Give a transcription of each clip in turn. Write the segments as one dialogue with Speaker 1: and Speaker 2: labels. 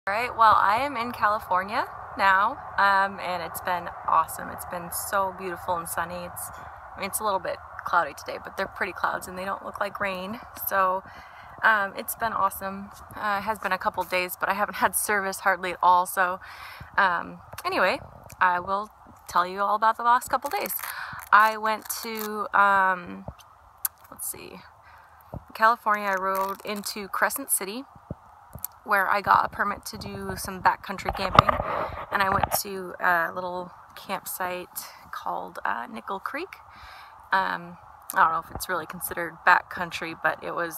Speaker 1: Alright, well, I am in California now, and it's been awesome. It's been so beautiful and sunny. It's a little bit cloudy today, but they're pretty clouds and they don't look like rain. So it's been awesome. It has been a couple days, but I haven't had service hardly at all. So anyway, I will tell you all about the last couple days. I went to, let's see, California. I rode into Crescent City, where I got a permit to do some backcountry camping, and I went to a little campsite called Nickel Creek. I don't know if it's really considered backcountry, but it was.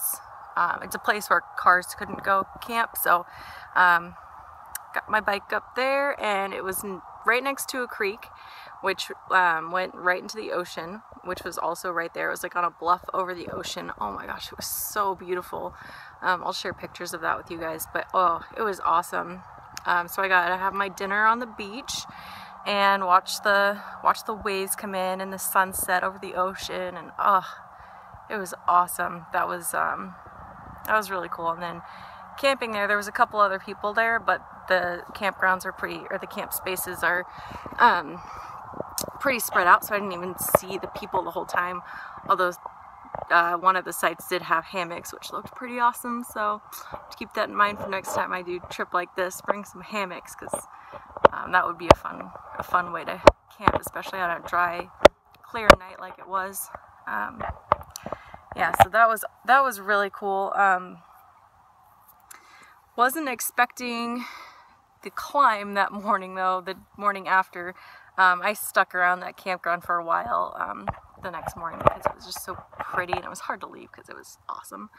Speaker 1: It's a place where cars couldn't go camp, so got my bike up there, and it was right next to a creek, which went right into the ocean, which was also right there. It was like on a bluff over the ocean. Oh my gosh, it was so beautiful. I'll share pictures of that with you guys, but oh, it was awesome. So I got to have my dinner on the beach and watch the waves come in and the sunset over the ocean, and oh, it was awesome. That was really cool. And then camping there was a couple other people there, but the campgrounds are the camp spaces are pretty spread out, so I didn't even see the people the whole time, although one of the sites did have hammocks, which looked pretty awesome. So to keep that in mind for next time I do a trip like this, bring some hammocks, because that would be a fun way to camp, especially on a dry, clear night like it was. Yeah, so that was really cool. Wasn't expecting the climb that morning though. The morning after, I stuck around that campground for a while the next morning because it was just so pretty, and it was hard to leave because it was awesome.